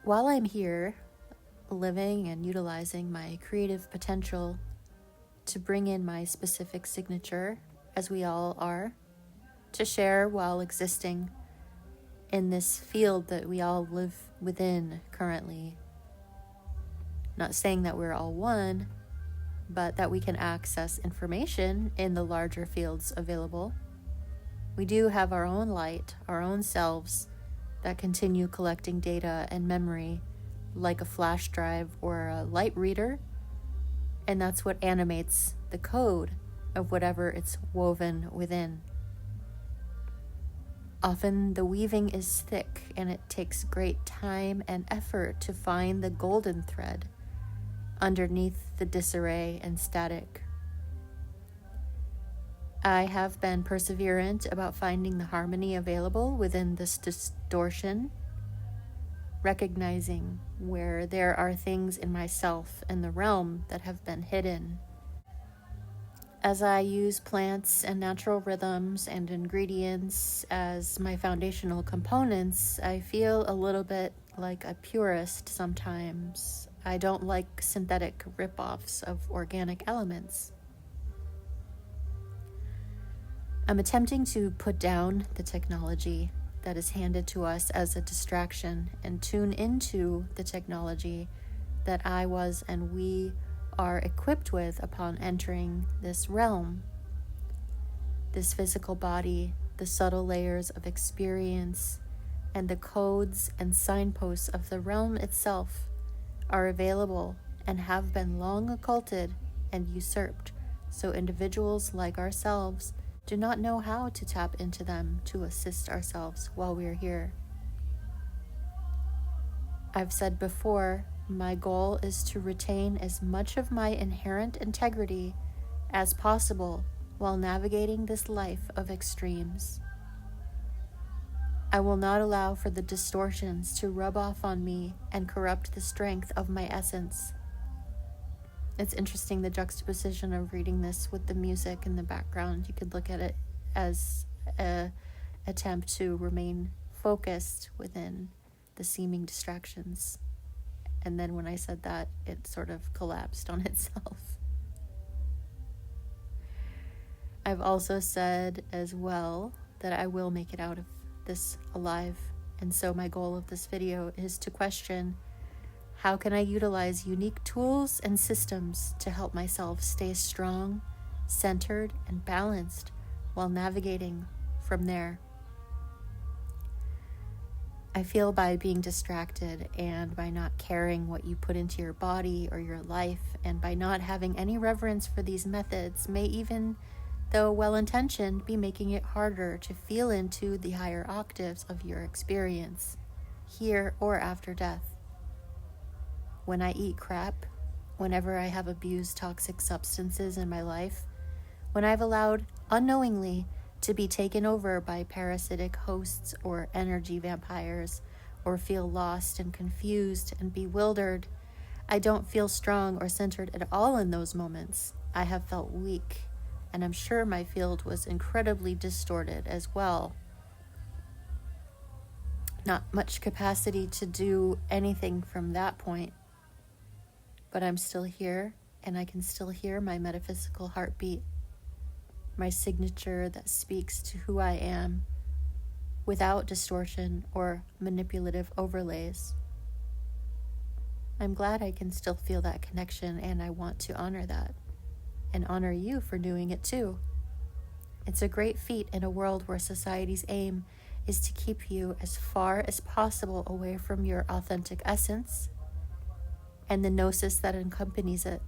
while I'm here, living and utilizing my creative potential to bring in my specific signature, as we all are, to share while existing in this field that we all live within currently. Not saying that we're all one, but that we can access information in the larger fields available. We do have our own light, our own selves that continue collecting data and memory like a flash drive or a light reader, and that's what animates the code of whatever it's woven within. Often the weaving is thick, and it takes great time and effort to find the golden thread underneath the disarray and static. I have been perseverant about finding the harmony available within this distortion, recognizing where there are things in myself and the realm that have been hidden. As I use plants and natural rhythms and ingredients as my foundational components, I feel a little bit like a purist sometimes. I don't like synthetic rip-offs of organic elements. I'm attempting to put down the technology that is handed to us as a distraction and tune into the technology that I was and we are equipped with upon entering this realm. This physical body, the subtle layers of experience, and the codes and signposts of the realm itself are available and have been long occulted and usurped, so individuals like ourselves do not know how to tap into them to assist ourselves while we're here. I've said before, my goal is to retain as much of my inherent integrity as possible while navigating this life of extremes. I will not allow for the distortions to rub off on me and corrupt the strength of my essence. It's interesting, the juxtaposition of reading this with the music in the background. You could look at it as an attempt to remain focused within the seeming distractions. And then when I said that, it sort of collapsed on itself. I've also said as well that I will make it out of this alive. And so my goal of this video is to question, how can I utilize unique tools and systems to help myself stay strong, centered, and balanced while navigating from there? I feel by being distracted and by not caring what you put into your body or your life, and by not having any reverence for these methods, may even, though well-intentioned, be making it harder to feel into the higher octaves of your experience, here or after death. When I eat crap, whenever I have abused toxic substances in my life, when I've allowed unknowingly to be taken over by parasitic hosts or energy vampires, or feel lost and confused and bewildered, I don't feel strong or centered at all in those moments. I have felt weak, and I'm sure my field was incredibly distorted as well. Not much capacity to do anything from that point. But I'm still here, and I can still hear my metaphysical heartbeat, my signature that speaks to who I am without distortion or manipulative overlays. I'm glad I can still feel that connection, and I want to honor that and honor you for doing it too. It's a great feat in a world where society's aim is to keep you as far as possible away from your authentic essence and the gnosis that accompanies it.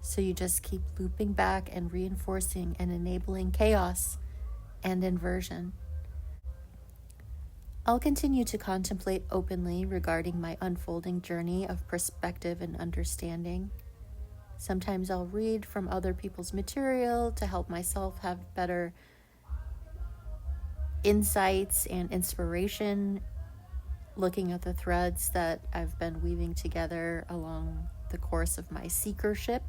So you just keep looping back and reinforcing and enabling chaos and inversion. I'll continue to contemplate openly regarding my unfolding journey of perspective and understanding. Sometimes I'll read from other people's material to help myself have better insights and inspiration, looking at the threads that I've been weaving together along the course of my seekership.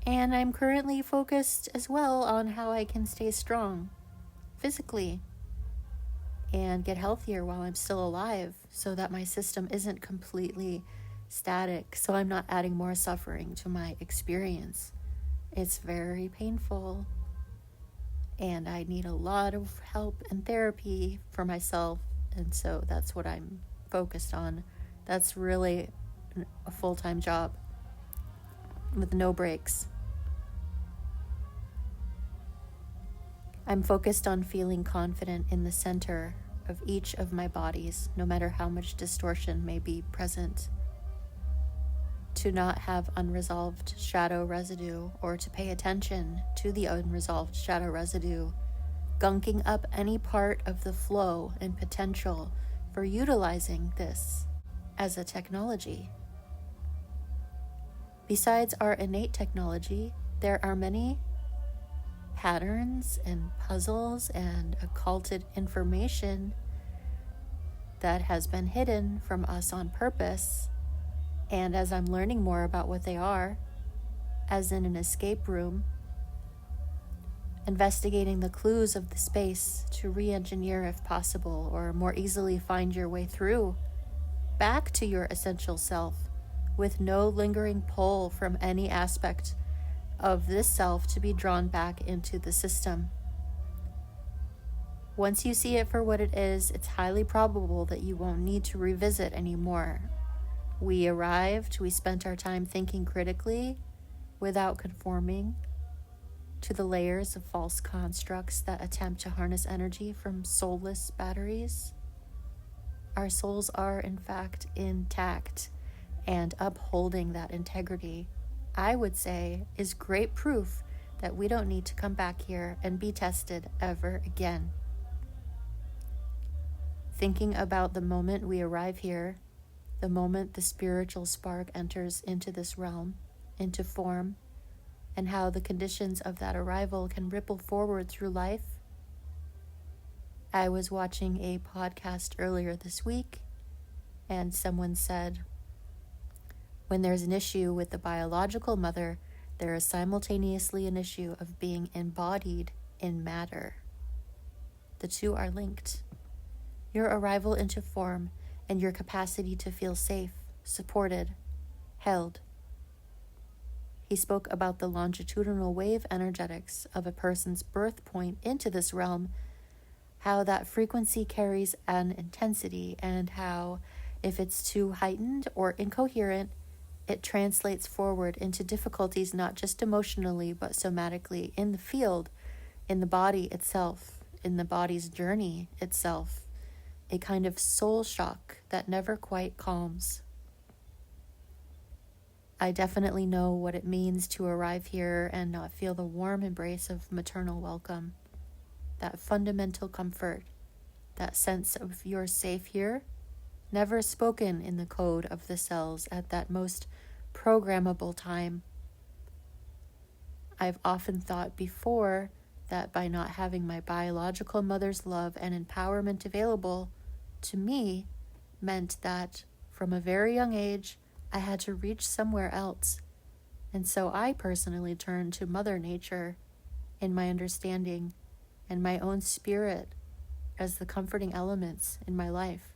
And I'm currently focused as well on how I can stay strong physically and get healthier while I'm still alive so that my system isn't completely static, so I'm not adding more suffering to my experience. It's very painful, and I need a lot of help and therapy for myself, and so that's what I'm focused on. That's really a full-time job with no breaks. I'm focused on feeling confident in the center of each of my bodies, no matter how much distortion may be present. To not have unresolved shadow residue, or to pay attention to the unresolved shadow residue, gunking up any part of the flow and potential for utilizing this as a technology. Besides our innate technology, there are many patterns and puzzles and occulted information that has been hidden from us on purpose. And as I'm learning more about what they are, as in an escape room, investigating the clues of the space to re-engineer if possible, or more easily find your way through, back to your essential self, with no lingering pull from any aspect of this self to be drawn back into the system. Once you see it for what it is, it's highly probable that you won't need to revisit anymore. We arrived, we spent our time thinking critically without conforming to the layers of false constructs that attempt to harness energy from soulless batteries. Our souls are, in fact, intact, and upholding that integrity, I would say, is great proof that we don't need to come back here and be tested ever again. Thinking about the moment we arrive here, the moment the spiritual spark enters into this realm, into form, and how the conditions of that arrival can ripple forward through life. I was watching a podcast earlier this week, and someone said, when there's an issue with the biological mother, there is simultaneously an issue of being embodied in matter. The two are linked. Your arrival into form and your capacity to feel safe, supported, held. He spoke about the longitudinal wave energetics of a person's birth point into this realm, how that frequency carries an intensity, and how, if it's too heightened or incoherent, it translates forward into difficulties not just emotionally but somatically in the field, in the body itself, in the body's journey itself. A kind of soul shock that never quite calms. I definitely know what it means to arrive here and not feel the warm embrace of maternal welcome, that fundamental comfort, that sense of you're safe here, never spoken in the code of the cells at that most programmable time. I've often thought before that by not having my biological mother's love and empowerment available to me meant that from a very young age I had to reach somewhere else. And so I personally turned to Mother Nature in my understanding and my own spirit as the comforting elements in my life.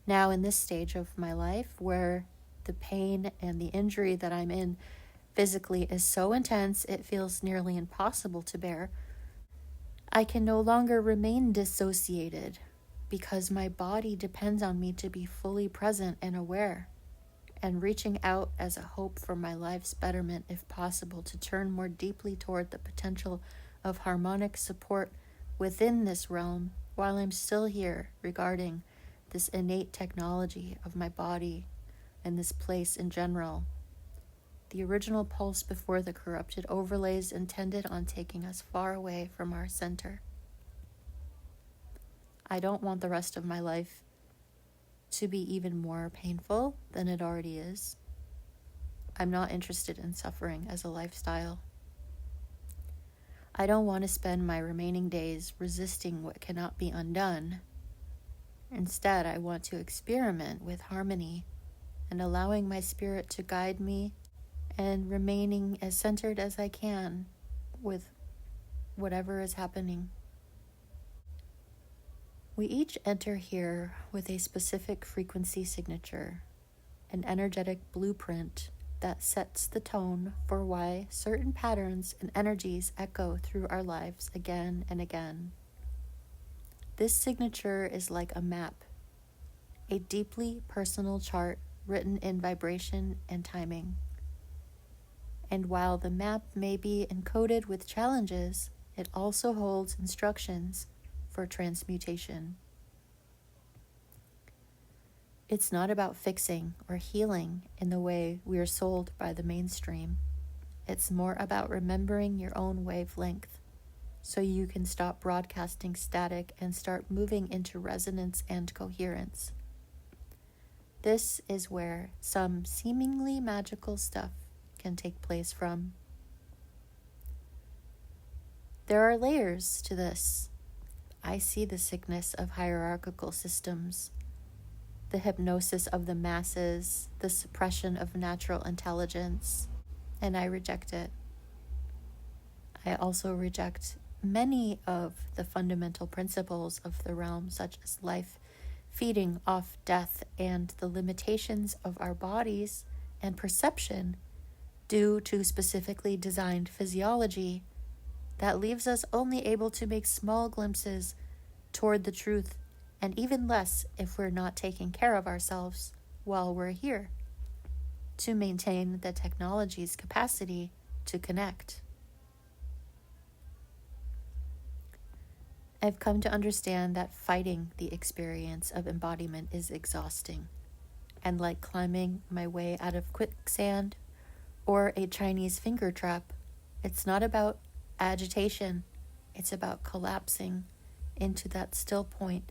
Now in this stage of my life where the pain and the injury that I'm in physically is so intense it feels nearly impossible to bear, I can no longer remain dissociated because my body depends on me to be fully present and aware, and reaching out as a hope for my life's betterment if possible, to turn more deeply toward the potential of harmonic support within this realm while I'm still here regarding this innate technology of my body and this place in general. The original pulse before the corrupted overlays intended on taking us far away from our center. I don't want the rest of my life to be even more painful than it already is. I'm not interested in suffering as a lifestyle. I don't want to spend my remaining days resisting what cannot be undone. Instead, I want to experiment with harmony and allowing my spirit to guide me and remaining as centered as I can with whatever is happening. We each enter here with a specific frequency signature, an energetic blueprint that sets the tone for why certain patterns and energies echo through our lives again and again. This signature is like a map, a deeply personal chart written in vibration and timing. And while the map may be encoded with challenges, it also holds instructions for transmutation. It's not about fixing or healing in the way we are sold by the mainstream. It's more about remembering your own wavelength so you can stop broadcasting static and start moving into resonance and coherence. This is where some seemingly magical stuff can take place from. There are layers to this. I see the sickness of hierarchical systems, the hypnosis of the masses, the suppression of natural intelligence, and I reject it. I also reject many of the fundamental principles of the realm, such as life feeding off death and the limitations of our bodies and perception due to specifically designed physiology that leaves us only able to make small glimpses toward the truth, and even less if we're not taking care of ourselves while we're here to maintain the technology's capacity to connect. I've come to understand that fighting the experience of embodiment is exhausting, and like climbing my way out of quicksand or a Chinese finger trap, it's not about agitation, it's about collapsing into that still point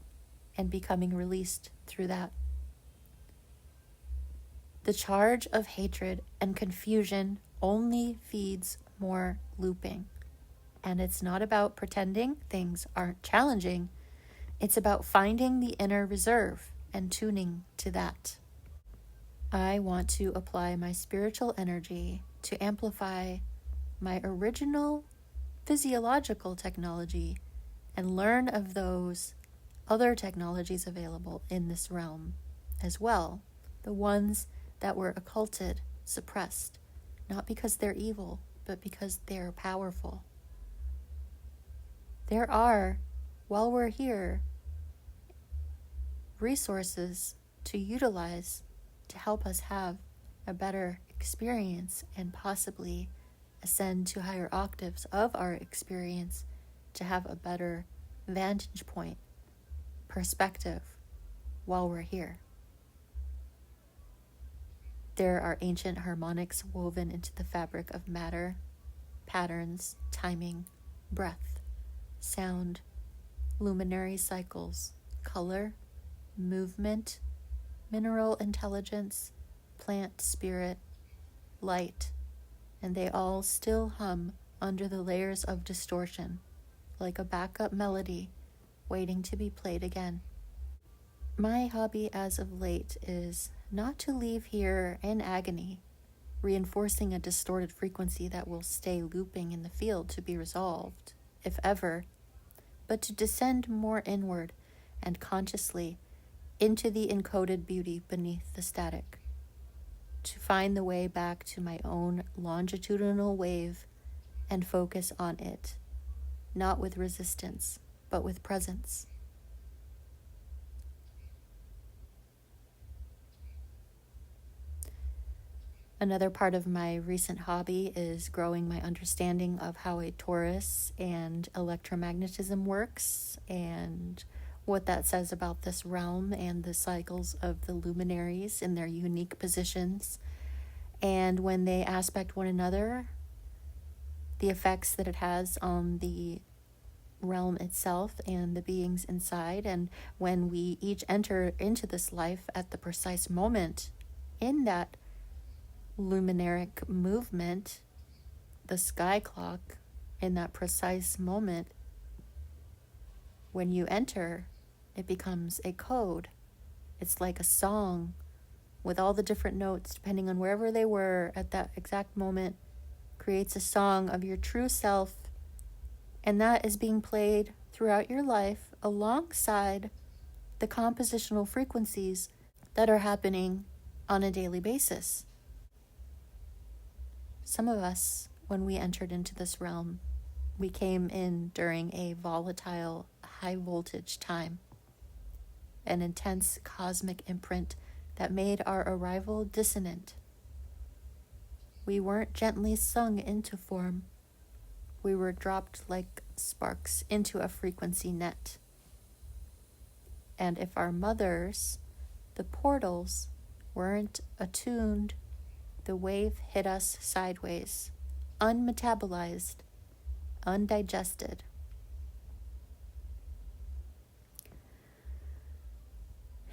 and becoming released through that. The charge of hatred and confusion only feeds more looping. And it's not about pretending things aren't challenging. It's about finding the inner reserve and tuning to that. I want to apply my spiritual energy to amplify my original physiological technology and learn of those other technologies available in this realm as well, the ones that were occulted, suppressed, not because they're evil, but because they're powerful. There are, while we're here, resources to utilize to help us have a better experience and possibly ascend to higher octaves of our experience to have a better vantage point, perspective while we're here. There are ancient harmonics woven into the fabric of matter, patterns, timing, breath, sound, luminary cycles, color, movement, mineral intelligence, plant spirit, light, and they all still hum under the layers of distortion, like a backup melody waiting to be played again. My hobby as of late is not to leave here in agony, reinforcing a distorted frequency that will stay looping in the field to be resolved, if ever, but to descend more inward and consciously into the encoded beauty beneath the static, to find the way back to my own longitudinal wave and focus on it, not with resistance, but with presence. Another part of my recent hobby is growing my understanding of how a torus and electromagnetism works and what that says about this realm and the cycles of the luminaries in their unique positions, and when they aspect one another, the effects that it has on the realm itself and the beings inside, and when we each enter into this life at the precise moment in that luminaric movement, the sky clock, in that precise moment, when you enter, it becomes a code. It's like a song with all the different notes, depending on wherever they were at that exact moment, creates a song of your true self, and that is being played throughout your life alongside the compositional frequencies that are happening on a daily basis. Some of us, when we entered into this realm, we came in during a volatile, high voltage time, an intense cosmic imprint that made our arrival dissonant. We weren't gently sung into form. We were dropped like sparks into a frequency net. And if our mothers, the portals, weren't attuned, the wave hit us sideways, unmetabolized, undigested.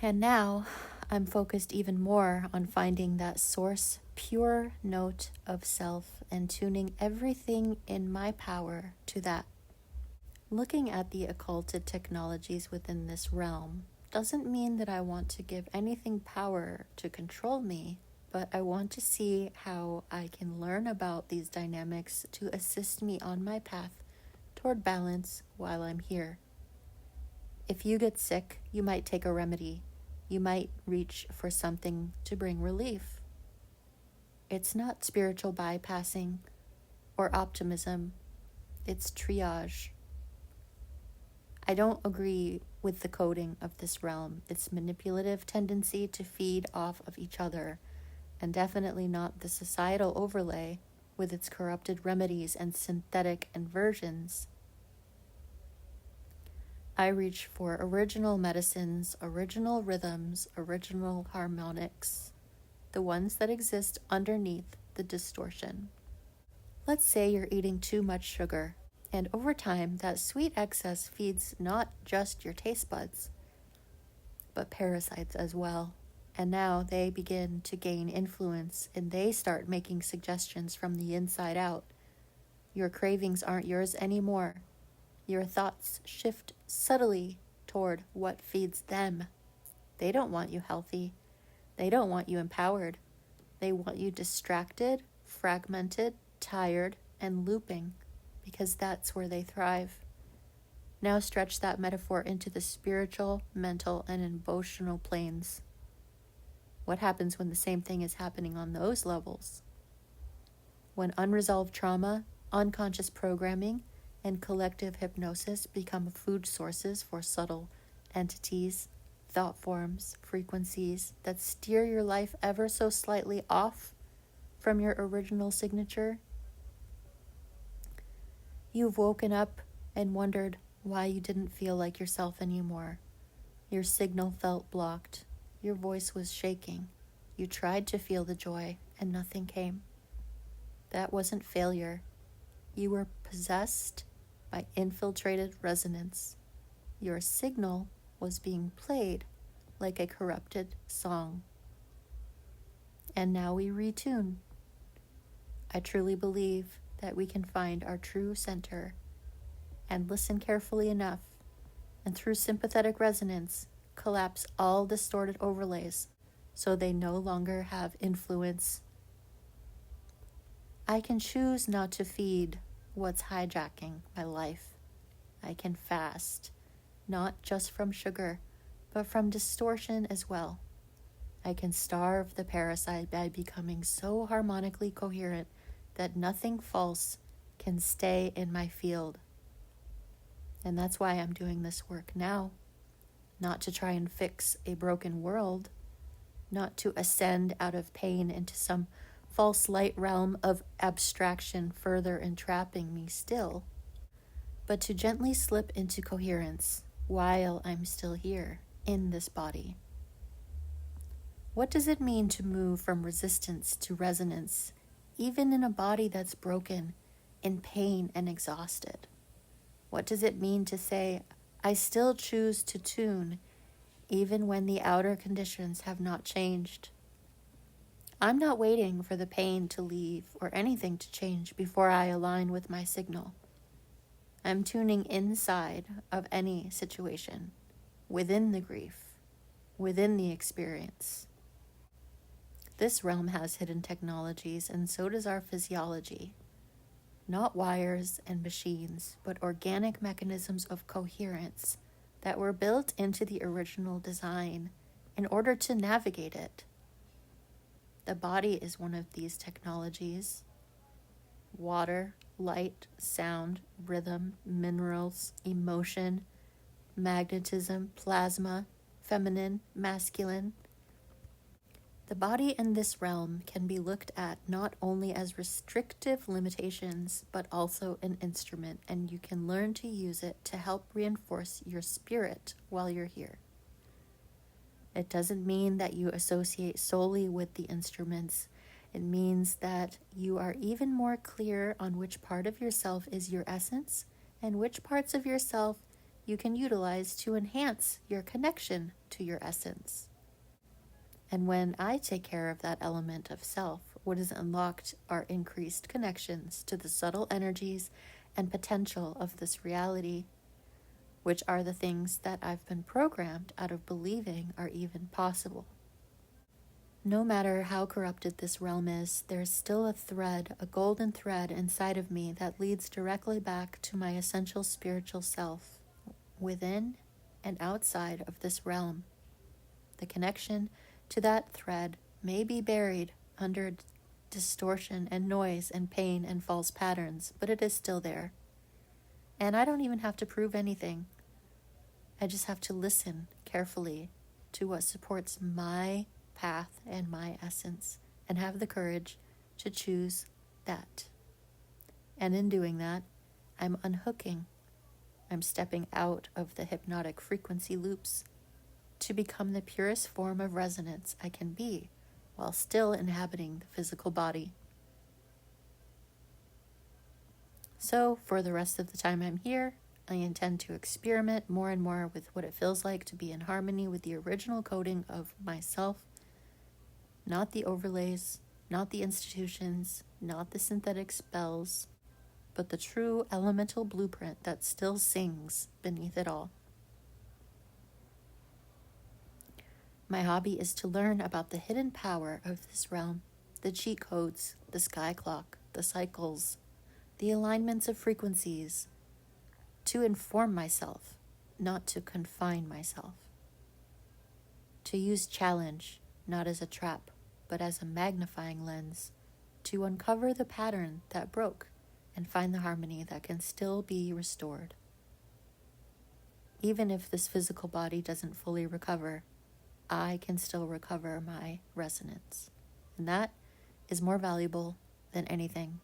And now I'm focused even more on finding that source, pure note of self and tuning everything in my power to that. Looking at the occulted technologies within this realm doesn't mean that I want to give anything power to control me, but I want to see how I can learn about these dynamics to assist me on my path toward balance while I'm here. If you get sick, you might take a remedy. You might reach for something to bring relief. It's not spiritual bypassing or optimism. It's triage. I don't agree with the coding of this realm, its manipulative tendency to feed off of each other, and definitely not the societal overlay with its corrupted remedies and synthetic inversions. I reach for original medicines, original rhythms, original harmonics, the ones that exist underneath the distortion. Let's say you're eating too much sugar, and over time, that sweet excess feeds not just your taste buds, but parasites as well. And now they begin to gain influence, and they start making suggestions from the inside out. Your cravings aren't yours anymore. Your thoughts shift subtly toward what feeds them. They don't want you healthy. They don't want you empowered. They want you distracted, fragmented, tired, and looping, because that's where they thrive. Now stretch that metaphor into the spiritual, mental, and emotional planes. What happens when the same thing is happening on those levels? When unresolved trauma, unconscious programming, and collective hypnosis become food sources for subtle entities, thought forms, frequencies that steer your life ever so slightly off from your original signature. You've woken up and wondered why you didn't feel like yourself anymore. Your signal felt blocked. Your voice was shaking. You tried to feel the joy, and nothing came. That wasn't failure. You were possessed by infiltrated resonance. Your signal was being played like a corrupted song. And now we retune. I truly believe that we can find our true center and listen carefully enough, and through sympathetic resonance, collapse all distorted overlays so they no longer have influence. I can choose not to feed what's hijacking my life. I can fast, not just from sugar, but from distortion as well. I can starve the parasite by becoming so harmonically coherent that nothing false can stay in my field. And that's why I'm doing this work now. Not to try and fix a broken world, not to ascend out of pain into some false light realm of abstraction further entrapping me still, but to gently slip into coherence while I'm still here in this body. What does it mean to move from resistance to resonance, even in a body that's broken, in pain and exhausted? What does it mean to say, I still choose to tune, even when the outer conditions have not changed? I'm not waiting for the pain to leave or anything to change before I align with my signal. I'm tuning inside of any situation, within the grief, within the experience. This realm has hidden technologies, and so does our physiology. not wires and machines, but organic mechanisms of coherence that were built into the original design in order to navigate it. The body is one of these technologies. Water, light, sound, rhythm, minerals, emotion, magnetism, plasma, feminine, masculine. The body in this realm can be looked at not only as restrictive limitations, but also an instrument, and you can learn to use it to help reinforce your spirit while you're here. It doesn't mean that you associate solely with the instruments. It means that you are even more clear on which part of yourself is your essence and which parts of yourself you can utilize to enhance your connection to your essence. And when I take care of that element of self, what is unlocked are increased connections to the subtle energies and potential of this reality, which are the things that I've been programmed out of believing are even possible. No matter how corrupted this realm is, there's still a thread, a golden thread inside of me that leads directly back to my essential spiritual self, within and outside of this realm. The connection to that thread may be buried under distortion and noise and pain and false patterns, but it is still there. And I don't even have to prove anything. I just have to listen carefully to what supports my path and my essence and have the courage to choose that. And in doing that, I'm unhooking. I'm stepping out of the hypnotic frequency loops to become the purest form of resonance I can be while still inhabiting the physical body. So, for the rest of the time I'm here, I intend to experiment more and more with what it feels like to be in harmony with the original coding of myself, not the overlays, not the institutions, not the synthetic spells, but the true elemental blueprint that still sings beneath it all. My hobby is to learn about the hidden power of this realm, the cheat codes, the sky clock, the cycles, the alignments of frequencies, to inform myself, not to confine myself. To use challenge, not as a trap, but as a magnifying lens, to uncover the pattern that broke and find the harmony that can still be restored. Even if this physical body doesn't fully recover, I can still recover my resonance. And that is more valuable than anything.